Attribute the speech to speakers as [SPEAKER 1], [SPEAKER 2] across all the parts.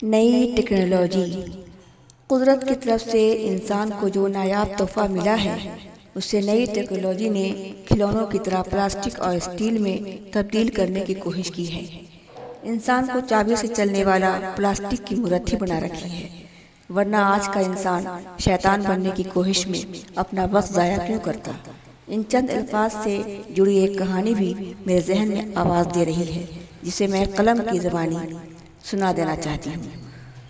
[SPEAKER 1] نئی ٹیکنالوجی۔ قدرت کی طرف سے انسان کو جو نایاب تحفہ ملا ہے اسے نئی ٹیکنالوجی نے کھلونوں کی طرح پلاسٹک اور اسٹیل میں تبدیل کرنے کی کوشش کی ہے۔ انسان کو چابی سے چلنے والا پلاسٹک کی مورتی بنا رکھی ہے، ورنہ آج کا انسان شیطان بننے کی کوشش میں اپنا وقت ضائع کیوں کرتا۔ ان چند الفاظ سے جڑی ایک کہانی بھی میرے ذہن میں آواز دے رہی ہے، جسے میں قلم کی زبانی سنا دینا چاہتی ہوں۔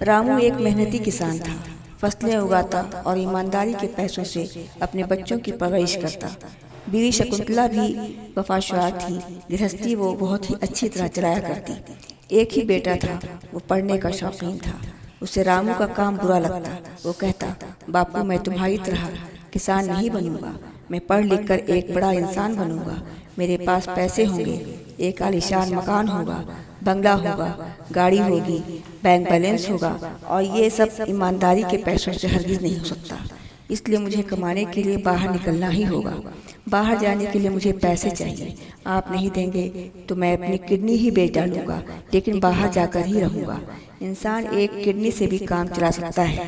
[SPEAKER 1] رامو ایک محنتی کسان تھا، فصلیں اگاتا اور ایمانداری کے پیسوں سے اپنے بچوں کی پرورش کرتا۔ بیوی شکنتلا بھی وفاشار تھی، گرہستی وہ بہت ہی اچھی طرح چلایا کرتی۔ ایک ہی بیٹا تھا، وہ پڑھنے کا شوقین تھا۔ اسے رامو کا کام برا لگتا۔ وہ کہتا، باپو میں تمہاری طرح کسان نہیں بنوں گا، میں پڑھ لکھ کر ایک بڑا انسان بنوں گا۔ میرے پاس پیسے ہوں گے، ایک عالیشان مکان ہوگا، بنگلہ ہوگا، گاڑی ہوگی، بینک بیلنس ہوگا، اور یہ سب ایمانداری کے پیسوں سے ہرگز نہیں ہو سکتا۔ اس لیے مجھے کمانے کے لیے باہر نکلنا ہی ہوگا۔ باہر جانے کے لیے مجھے پیسے چاہیے۔ آپ نہیں دیں گے تو میں اپنی کڈنی ہی بیچ ڈالوں گا، لیکن باہر جا کر ہی رہوں گا۔ انسان ایک کڈنی سے بھی کام چلا سکتا ہے۔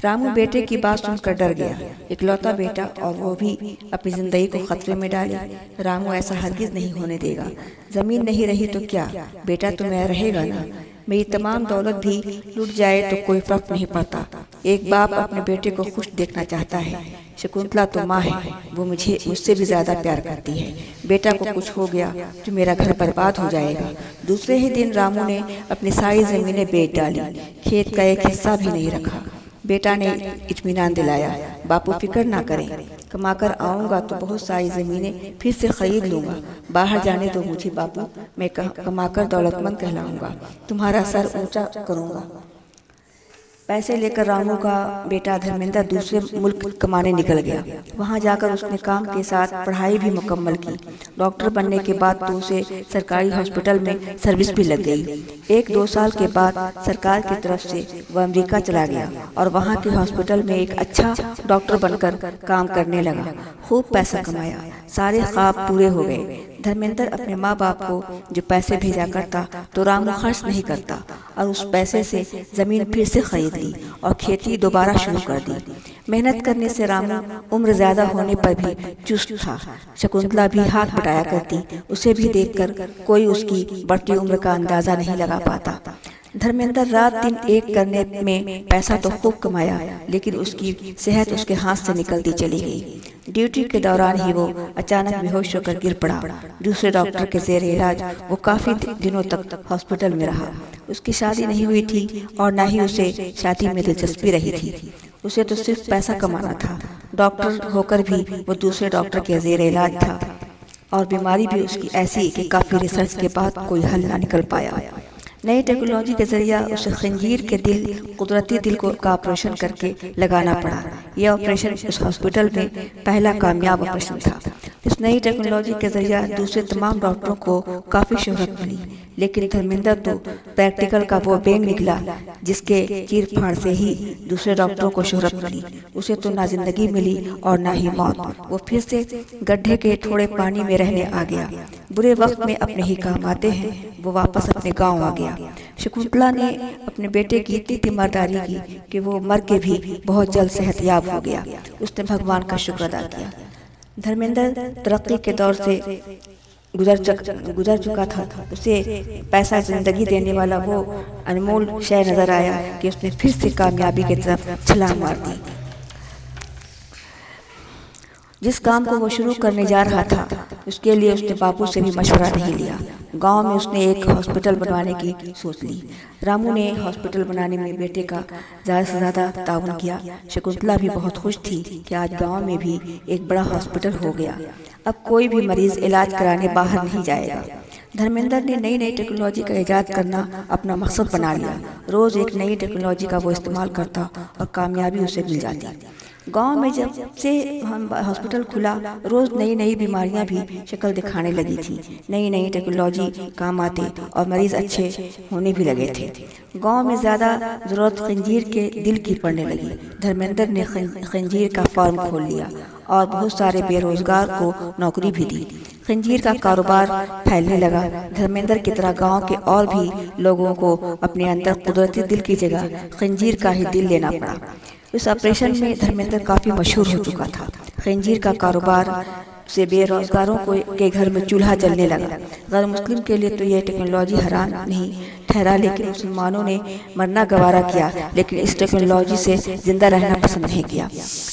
[SPEAKER 1] رامو بیٹے کی بات سن کر ڈر گیا۔ اکلوتا بیٹا اور وہ بھی اپنی زندگی کو خطرے میں ڈالے۔ رامو ایسا ہرگز نہیں ہونے دے گا۔ زمین نہیں رہی تو کیا، بیٹا تو میرا رہے گا نا۔ میری تمام دولت بھی لٹ جائے تو کوئی فرق نہیں پڑتا۔ ایک باپ اپنے بیٹے کو خوش دیکھنا چاہتا ہے۔ شکنتلا تو ماں ہے، وہ مجھ سے بھی زیادہ پیار کرتی ہے۔ بیٹا کو کچھ ہو گیا تو میرا گھر برباد ہو جائے گا۔ دوسرے ہی دن رامو نے اپنی ساری زمینیں بیچ ڈالی، کھیت کا ایک حصہ بھی نہیں رکھا۔ بیٹا نے اطمینان دلایا، باپو فکر نہ کریں، کما کر آؤں گا تو بہت ساری زمینیں پھر سے خرید لوں گا۔ باہر جانے دو مجھے باپو، میں کما کر دولت مند کہلاؤں گا، تمہارا سر اونچا کروں گا۔ پیسے لے کر رامو کا بیٹا دھرمیندر دوسرے ملک کمانے نکل گیا۔ وہاں جا کر اس نے کام کے ساتھ پڑھائی بھی مکمل کی۔ ڈاکٹر بننے کے بعد تو اسے سرکاری ہاسپٹل میں سروس بھی لگ گئی۔ 1-2 سال کے بعد سرکار کی طرف سے وہ امریکہ چلا گیا اور وہاں کے ہاسپٹل میں ایک اچھا ڈاکٹر بن کر کام کرنے لگا۔ خوب پیسہ کمایا، سارے خواب پورے ہو گئے۔ دھرمیندر اپنے ماں باپ کو جو پیسے بھیجا کرتا تو رامو خرچ نہیں کرتا اور اس پیسے سے زمین پھر سے خرید لی اور کھیتی دوبارہ شروع کر دی۔ محنت کرنے سے رامو عمر زیادہ ہونے پر بھی چست تھا۔ شکنتلا بھی ہاتھ بٹایا کرتی، اسے بھی دیکھ کر کوئی اس کی بڑھتی عمر کا اندازہ نہیں لگا پاتا۔ دھرمیندر رات دن ایک کرنے میں پیسہ تو خوب کمایا، لیکن اس کی صحت اس کے ہاتھ سے نکلتی چلی گئی۔ ڈیوٹی کے دوران ہی وہ اچانک بے ہوش ہو کر گر پڑا۔ دوسرے ڈاکٹر کے زیر علاج وہ کافی دنوں تک ہاسپٹل میں رہا۔ اس کی شادی نہیں ہوئی تھی اور نہ ہی اسے شادی میں دلچسپی رہی تھی۔ اسے تو صرف پیسہ کمانا تھا۔ ڈاکٹر ہو کر بھی وہ دوسرے ڈاکٹر کے زیر علاج تھا اور بیماری بھی اس کی ایسی کہ کافی ریسرچ کے بعد کوئی حل نہ نکل پایا۔ نئی ٹیکنالوجی کے ذریعہ اسے خنجیر کے دل، قدرتی دل کا آپریشن کر کے لگانا پڑا۔ یہ آپریشن اس ہاسپٹل میں پہلا کامیاب آپریشن تھا۔ اس نئی ٹیکنالوجی کے ذریعہ دوسرے تمام ڈاکٹروں کو کافی شہرت ملی، لیکن دھرمیندر تو پریکٹیکل کا وہ بینگ نکلا جس کے چیر پھاڑ سے ہی دوسرے ڈاکٹروں کو شہرت ملی۔ اسے تو نہ زندگی ملی اور نہ ہی موت۔ وہ پھر سے گڈھے کے تھوڑے پانی میں رہنے آ گیا۔ برے وقت میں اپنے ہی کام آتے ہیں، وہ واپس اپنے گاؤں آ گیا۔ شکنتلا نے اپنے بیٹے کی اتنی تیمارداری کی کہ وہ مر کے بھی بہت جلد صحت یاب ہو گیا۔ اس نے بھگوان کا شکر ادا کیا۔ دھرمیندر ترقی کے دور سے گزر چکا تھا۔ اسے پیسہ زندگی دینے والا وہ انمول شے نظر آیا کہ اس نے پھر سے کامیابی کی طرف چھلانگ مار دی۔ جس کام کو وہ شروع کرنے جا رہا تھا اس کے لیے اس نے باپو سے بھی مشورہ نہیں لیا۔ گاؤں میں اس نے ایک ہاسپٹل بنوانے کی سوچ لی۔ رامو نے ہاسپٹل بنانے میں بیٹے کا زیادہ سے زیادہ تعاون کیا۔ شکنتلا بھی بہت خوش تھی کہ آج گاؤں میں بھی ایک بڑا ہاسپٹل ہو گیا۔ اب کوئی بھی مریض علاج کرانے باہر نہیں جائے گا۔ دھرمیندر نے نئی ٹیکنالوجی کا ایجاد کرنا اپنا مقصد بنا لیا۔ روز ایک نئی ٹیکنالوجی کا وہ استعمال کرتا اور کامیابی اسے مل جاتی۔ گاؤں میں جب سے ہاسپٹل کھلا، روز نئی بیماریاں بھی شکل دکھانے لگی تھی۔ نئی ٹیکنالوجی کام آتے اور مریض اچھے ہونے بھی لگے تھے۔ گاؤں میں زیادہ ضرورت خنجیر کے دل کی پڑنے لگی۔ دھرمیندر نے خنجیر کا فارم کھول لیا اور بہت سارے بے روزگار کو نوکری بھی دی۔ خنزیر کا کاروبار پھیلنے لگا۔ دھرمیندر کی طرح گاؤں کے اور بھی لوگوں کو اپنے اندر قدرتی دل کی جگہ خنزیر کا ہی دل لینا پڑا۔ اس آپریشن میں دھرمیندر کافی مشہور ہو چکا تھا۔ خنزیر کا کاروبار سے بے روزگاروں کے گھر میں چولہا جلنے لگا۔ غیر مسلم کے لیے تو یہ ٹیکنالوجی حرام نہیں ٹھہرا، لیکن مسلمانوں نے مرنا گوارا کیا، لیکن اس ٹیکنالوجی سے زندہ رہنا پسند نہیں کیا۔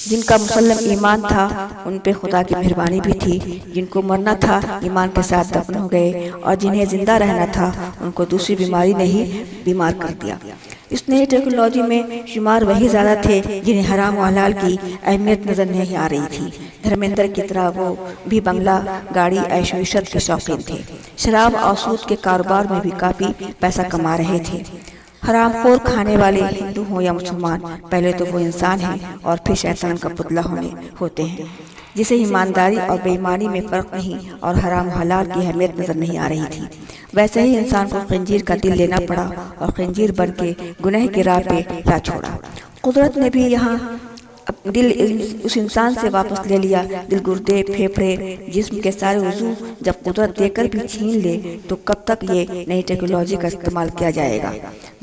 [SPEAKER 1] جن کا مسلم ایمان تھا ان پہ خدا کی مہربانی بھی تھی، جن کو مرنا تھا ایمان کے ساتھ دفن ہو گئے، اور جنہیں زندہ رہنا تھا ان کو دوسری بیماری نے ہی بیمار کر دیا۔ اس نئی ٹیکنالوجی میں شمار وہی زیادہ تھے جنہیں حرام و حلال کی اہمیت نظر نہیں آ رہی تھی۔ دھرمیندر کی طرح وہ بھی بنگلہ، گاڑی، عیش و عشرت کے شوقین تھے۔ شراب اور سود کے کاروبار میں بھی کافی پیسہ کما رہے تھے۔ حرام خور کھانے والے ہندو ہوں یا مسلمان، پہلے تو وہ انسان ہیں اور پھر شیطان کا پتلا ہوتے ہیں، جسے ایمانداری اور بے ایمانی میں فرق نہیں اور حرام و حلال کی اہمیت نظر نہیں آ رہی تھی۔ ویسے ہی انسان کو خنزیر کا دل لینا پڑا اور خنزیر بن کے گناہ کی راہ پہ جا چھوڑا۔ قدرت نے بھی یہاں دل اس انسان سے واپس لے لیا۔ دل، گردے، پھیپھڑے، جسم کے سارے عضو جب قدرت دے کر بھی چھین لے تو کب تک یہ نئی ٹیکنالوجی کا استعمال کیا جائے گا؟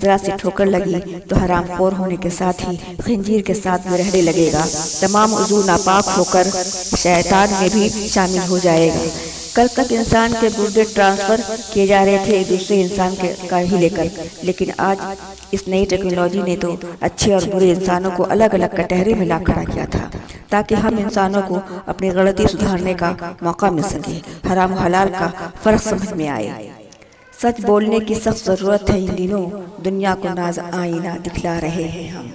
[SPEAKER 1] ذرا سی ٹھوکر لگی تو حرام خور ہونے کے ساتھ ہی خنزیر کے ساتھ میں رہنے لگے گا۔ تمام عضو ناپاک ہو کر شیطان میں بھی شامل ہو جائے گا۔ کل تک انسان کے گردے ٹرانسفر کیے جا رہے تھے دوسرے انسان کا ہی لے کر، لیکن آج اس نئی ٹیکنالوجی نے تو اچھے اور برے انسانوں کو الگ الگ کٹہرے میں لا کھڑا کیا تھا تاکہ ہم انسانوں کو اپنی غلطی سدھارنے کا موقع مل سکے، حرام و حلال کا فرق سمجھ میں آئے۔ سچ بولنے کی سخت ضرورت ہے ان دنوں، دنیا کو ناز آئینہ دکھلا رہے ہیں ہم۔